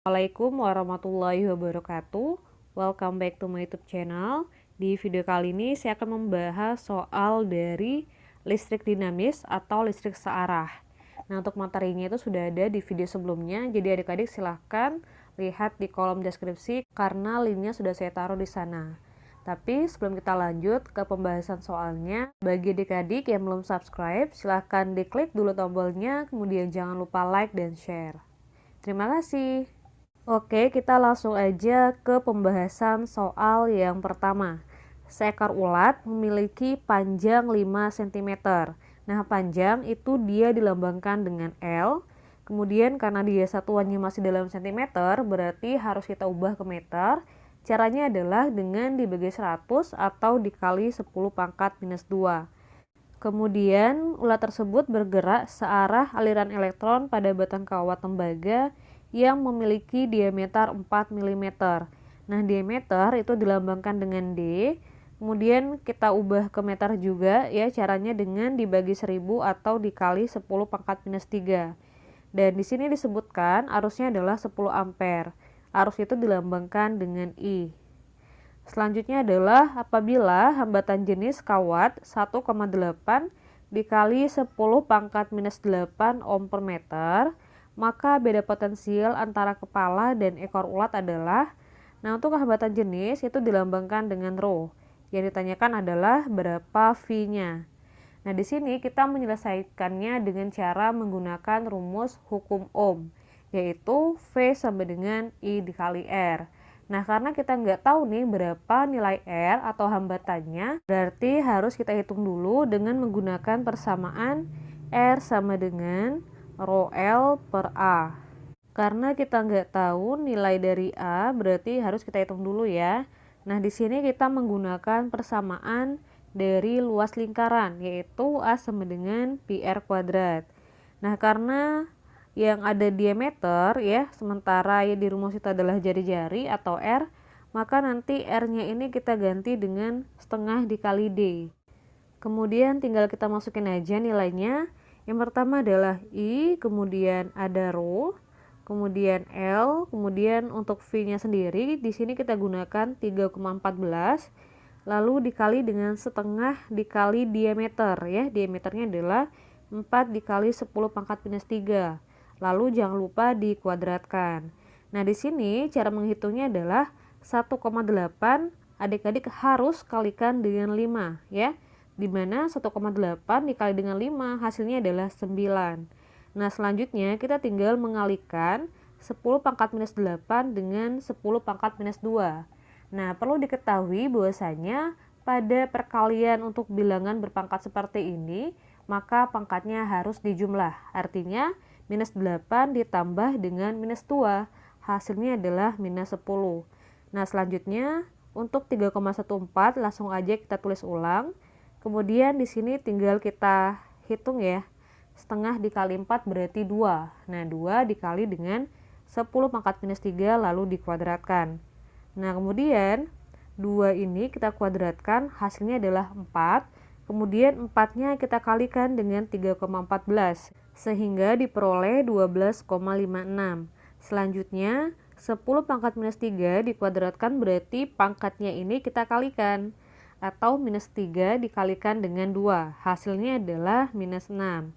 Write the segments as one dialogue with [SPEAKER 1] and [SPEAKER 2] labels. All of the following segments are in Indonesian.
[SPEAKER 1] Assalamualaikum warahmatullahi wabarakatuh. Welcome back to my YouTube channel. Di video kali ini saya akan membahas soal dari listrik dinamis atau listrik searah. Nah, untuk materinya itu sudah ada di video sebelumnya, jadi adik-adik silahkan lihat di kolom deskripsi karena linknya sudah saya taruh di sana. Tapi sebelum kita lanjut ke pembahasan soalnya, bagi adik-adik yang belum subscribe, silahkan diklik dulu tombolnya, kemudian jangan lupa like dan share. Terima kasih. Oke, kita langsung aja ke pembahasan soal yang pertama. Seekor ulat memiliki panjang 5 cm. Nah, panjang itu dia dilambangkan dengan L. Kemudian karena dia satuannya masih dalam cm, berarti harus kita ubah ke meter. Caranya adalah dengan dibagi 100 atau dikali 10 pangkat minus 2. Kemudian ulat tersebut bergerak searah aliran elektron pada batang kawat tembaga yang memiliki diameter 4 mm. Nah, diameter itu dilambangkan dengan D. Kemudian kita ubah ke meter juga ya, caranya dengan dibagi 1000 atau dikali 10 pangkat minus 3. Dan di sini disebutkan arusnya adalah 10 ampere. Arus itu dilambangkan dengan I. Selanjutnya adalah apabila hambatan jenis kawat 1,8 dikali 10 pangkat minus 8 ohm per meter, maka beda potensial antara kepala dan ekor ulat adalah, nah untuk hambatan jenis itu dilambangkan dengan rho. Yang ditanyakan adalah berapa V-nya. Nah, di sini kita menyelesaikannya dengan cara menggunakan rumus hukum Ohm, yaitu V sama dengan I dikali R. Nah, karena kita nggak tahu nih berapa nilai R atau hambatannya, berarti harus kita hitung dulu dengan menggunakan persamaan R sama dengan rho L per A. Karena kita nggak tahu nilai dari A, berarti harus kita hitung dulu ya. Nah, di sini kita menggunakan persamaan dari luas lingkaran, yaitu A sama dengan pi R kuadrat. Nah, karena yang ada diameter ya, sementara ya di rumus itu adalah jari-jari atau R, maka nanti R-nya ini kita ganti dengan setengah dikali D. Kemudian tinggal kita masukin aja nilainya. Yang pertama adalah I, kemudian ada rho, kemudian L, kemudian untuk V-nya sendiri di sini kita gunakan 3,14, lalu dikali dengan setengah dikali diameter ya. Diameternya adalah 4 dikali 10 pangkat minus 3. Lalu jangan lupa dikuadratkan. Nah, di sini cara menghitungnya adalah 1,8 adik-adik harus kalikan dengan 5 ya. Dimana 1,8 dikali dengan 5 hasilnya adalah 9. Nah, selanjutnya kita tinggal mengalikan 10 pangkat minus 8 dengan 10 pangkat minus 2. Nah, perlu diketahui bahwasanya pada perkalian untuk bilangan berpangkat seperti ini, maka pangkatnya harus dijumlah. Artinya, minus 8 ditambah dengan minus 2, hasilnya adalah minus 10. Nah, selanjutnya untuk 3,14 langsung aja kita tulis ulang. Kemudian di sini tinggal kita hitung ya. Setengah dikali 4 berarti 2. Nah, 2 dikali dengan 10 pangkat minus 3 lalu dikuadratkan. Nah, kemudian 2 ini kita kuadratkan, hasilnya adalah 4. Kemudian 4-nya kita kalikan dengan 3,14 sehingga diperoleh 12,56. Selanjutnya 10 pangkat minus 3 dikuadratkan berarti pangkatnya ini kita kalikan, atau minus 3 dikalikan dengan 2, hasilnya adalah minus 6.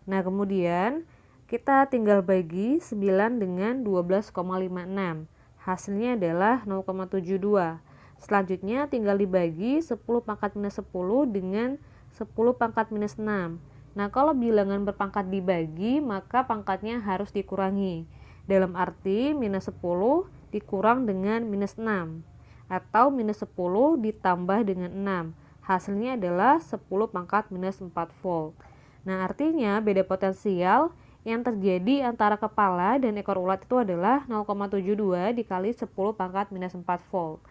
[SPEAKER 1] Nah, kemudian kita tinggal bagi 9 dengan 12,56, hasilnya adalah 0,72. Selanjutnya tinggal dibagi 10 pangkat minus 10 dengan 10 pangkat minus 6. Nah, kalau bilangan berpangkat dibagi, maka pangkatnya harus dikurangi. Dalam arti minus 10 dikurang dengan minus 6. Atau minus 10 ditambah dengan 6. Hasilnya adalah 10 pangkat minus 4 volt. Nah, artinya beda potensial yang terjadi antara kepala dan ekor ulat itu adalah 0,72 dikali 10 pangkat minus 4 volt.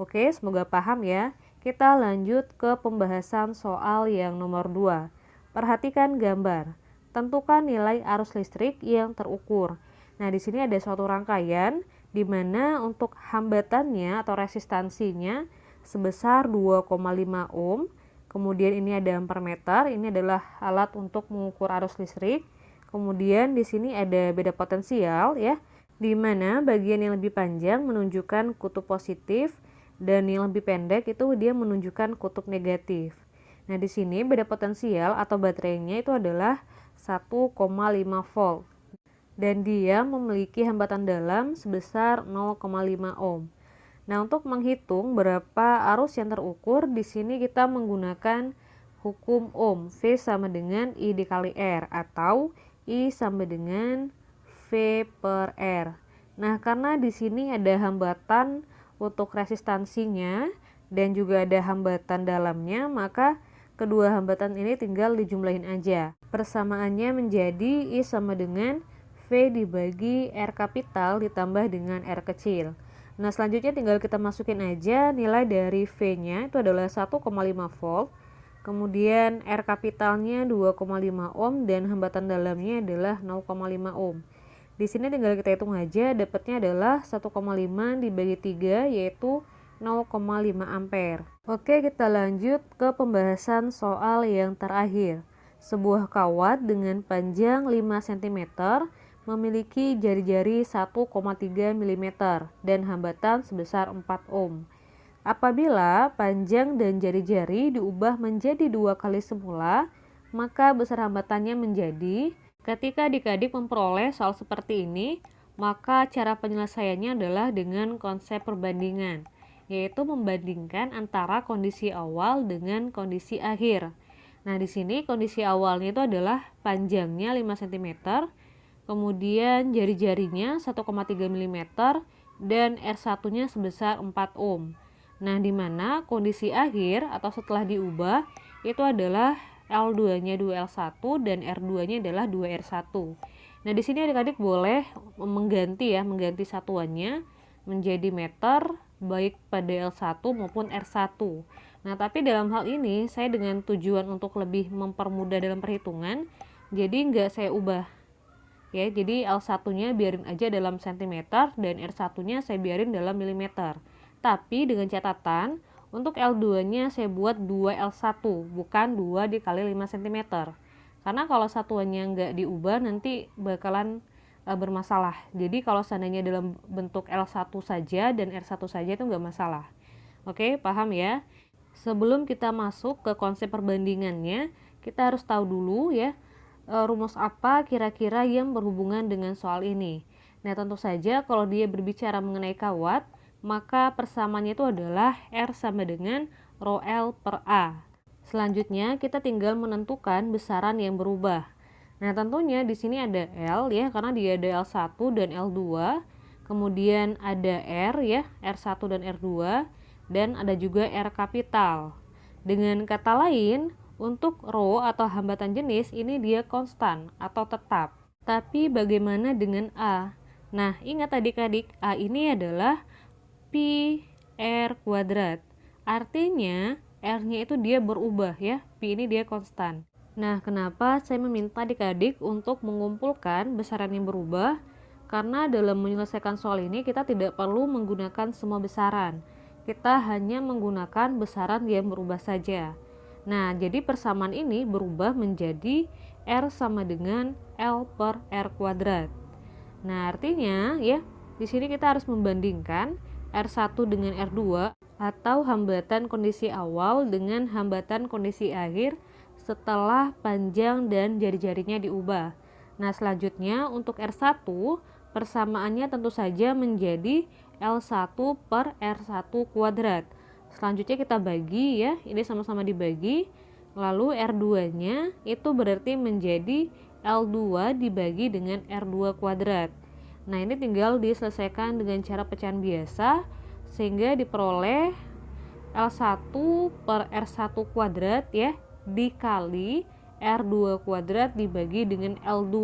[SPEAKER 1] Oke, semoga paham ya. Kita lanjut ke pembahasan soal yang nomor 2. Perhatikan gambar. Tentukan nilai arus listrik yang terukur. Nah, di sini ada suatu rangkaian di mana untuk hambatannya atau resistansinya sebesar 2,5 ohm. Kemudian ini ada ampere meter, ini adalah alat untuk mengukur arus listrik. Kemudian di sini ada beda potensial ya. di mana bagian yang lebih panjang menunjukkan kutub positif dan yang lebih pendek itu dia menunjukkan kutub negatif. Nah, di sini beda potensial atau baterainya itu adalah 1,5 volt dan dia memiliki hambatan dalam sebesar 0,5 ohm. Nah, untuk menghitung berapa arus yang terukur, di sini kita menggunakan hukum Ohm. V sama dengan I dikali R atau I sama dengan V per R. Nah, karena di sini ada hambatan untuk resistansinya dan juga ada hambatan dalamnya, maka kedua hambatan ini tinggal dijumlahin aja. Persamaannya menjadi I sama dengan V dibagi R kapital ditambah dengan R kecil. Nah, selanjutnya tinggal kita masukin aja nilai dari V-nya itu adalah 1,5 volt. Kemudian R kapitalnya 2,5 ohm dan hambatan dalamnya adalah 0,5 ohm. Di sini tinggal kita hitung aja, dapatnya adalah 1,5 dibagi 3 yaitu 0,5 ampere. Oke, kita lanjut ke pembahasan soal yang terakhir. Sebuah kawat dengan panjang 5 cm memiliki jari-jari 1,3 mm dan hambatan sebesar 4 ohm. Apabila panjang dan jari-jari diubah menjadi 2 kali semula, maka besar hambatannya menjadi. Ketika adik-adik memperoleh soal seperti ini, maka cara penyelesaiannya adalah dengan konsep perbandingan, yaitu membandingkan antara kondisi awal dengan kondisi akhir. Nah, di sini kondisi awalnya itu adalah panjangnya 5 cm, kemudian jari-jarinya 1,3 mm dan R1-nya sebesar 4 ohm. Nah, di mana kondisi akhir atau setelah diubah itu adalah L2-nya 2L1 dan R2-nya adalah 2R1. Nah, di sini adik-adik boleh mengganti satuannya menjadi meter baik pada L1 maupun R1. Nah, tapi dalam hal ini saya dengan tujuan untuk lebih mempermudah dalam perhitungan, jadi nggak saya ubah. Ya, jadi L1-nya biarin aja dalam cm dan R1-nya saya biarin dalam milimeter. Tapi dengan catatan, untuk L2-nya saya buat 2L1, bukan 2 dikali 5 cm. Karena kalau satuannya nggak diubah, nanti bakalan bermasalah. Jadi kalau seandainya dalam bentuk L1 saja dan R1 saja itu nggak masalah. Oke, paham ya? Sebelum kita masuk ke konsep perbandingannya, kita harus tahu dulu ya, rumus apa kira-kira yang berhubungan dengan soal ini. Nah, tentu saja kalau dia berbicara mengenai kawat, maka persamaannya itu adalah R sama dengan rho L per A. Selanjutnya kita tinggal menentukan besaran yang berubah. Nah, tentunya di sini ada L ya, karena dia ada L1 dan L2. Kemudian ada R ya, R1 dan R2, dan ada juga R kapital. Dengan kata lain, untuk rho atau hambatan jenis ini dia konstan atau tetap. Tapi bagaimana dengan A? Nah, ingat adik-adik, A ini adalah pi R kuadrat. Artinya R-nya itu dia berubah ya, pi ini dia konstan. Nah, kenapa saya meminta adik-adik untuk mengumpulkan besaran yang berubah? Karena dalam menyelesaikan soal ini kita tidak perlu menggunakan semua besaran. Kita hanya menggunakan besaran yang berubah saja. Nah, jadi persamaan ini berubah menjadi R sama dengan L per R kuadrat. Nah, artinya ya, di sini kita harus membandingkan R1 dengan R2 atau hambatan kondisi awal dengan hambatan kondisi akhir setelah panjang dan jari-jarinya diubah. Nah, selanjutnya untuk R1 persamaannya tentu saja menjadi L1 per R1 kuadrat. Selanjutnya kita bagi ya, ini sama-sama dibagi. Lalu R2-nya itu berarti menjadi L2 dibagi dengan R2 kuadrat. Nah, ini tinggal diselesaikan dengan cara pecahan biasa sehingga diperoleh L1 per R1 kuadrat ya dikali R2 kuadrat dibagi dengan L2.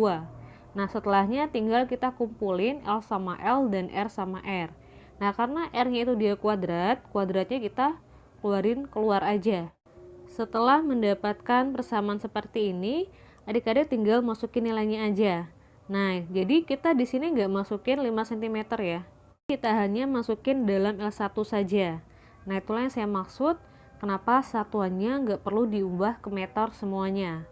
[SPEAKER 1] Nah, setelahnya tinggal kita kumpulin L sama L dan R sama R. Nah, karena R-nya itu dia kuadrat, kuadratnya kita keluar aja. Setelah mendapatkan persamaan seperti ini, adik-adik tinggal masukin nilainya aja. Nah, jadi kita di sini nggak masukin 5 cm ya. Kita hanya masukin dalam L1 saja. Nah, itulah yang saya maksud kenapa satuannya nggak perlu diubah ke meter semuanya.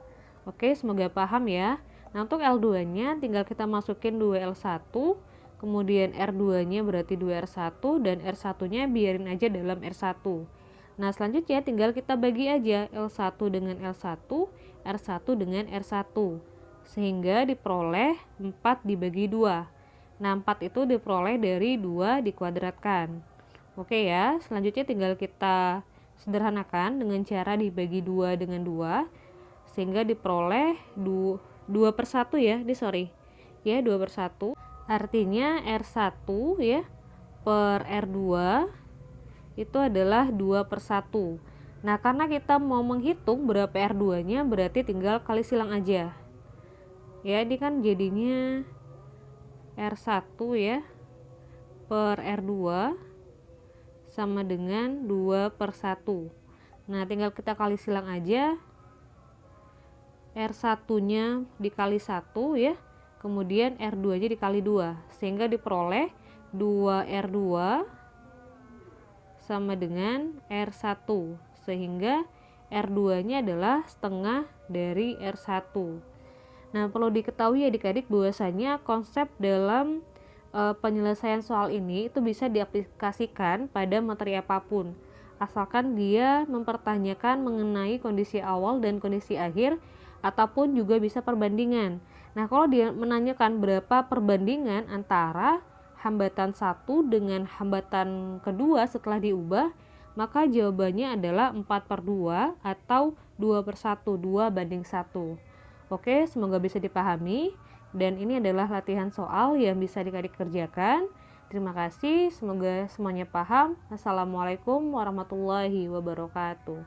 [SPEAKER 1] Oke, semoga paham ya. Nah, untuk L2-nya tinggal kita masukin 2L1, kemudian R2 nya berarti 2R1, dan R1 nya biarin aja dalam R1. Nah selanjutnya tinggal kita bagi aja L1 dengan L1, R1 dengan R1, sehingga diperoleh 4 dibagi 2. Nah 4 itu diperoleh dari 2 dikuadratkan. Oke ya, selanjutnya tinggal kita sederhanakan dengan cara dibagi 2 dengan 2, sehingga diperoleh 2/1 ya, 2/1. Artinya R1 ya per R2 itu adalah 2/1. Nah karena kita mau menghitung berapa R2 nya, berarti tinggal kali silang aja ya. Ini kan jadinya R1 ya per R2 sama dengan 2/1. Nah tinggal kita kali silang aja, R1 nya dikali 1 ya, kemudian R2 nya dikali 2, sehingga diperoleh 2R2 sama dengan R1, sehingga R2 nya adalah setengah dari R1. Nah perlu diketahui adik-adik bahwasanya konsep dalam penyelesaian soal ini itu bisa diaplikasikan pada materi apapun, asalkan dia mempertanyakan mengenai kondisi awal dan kondisi akhir, ataupun juga bisa perbandingan. Nah kalau dia menanyakan berapa perbandingan antara hambatan 1 dengan hambatan kedua setelah diubah, maka jawabannya adalah 4/2 atau 2/1, 2/1. Oke, semoga bisa dipahami, dan ini adalah latihan soal yang bisa adik-adik kerjakan. Terima kasih, semoga semuanya paham. Assalamualaikum warahmatullahi wabarakatuh.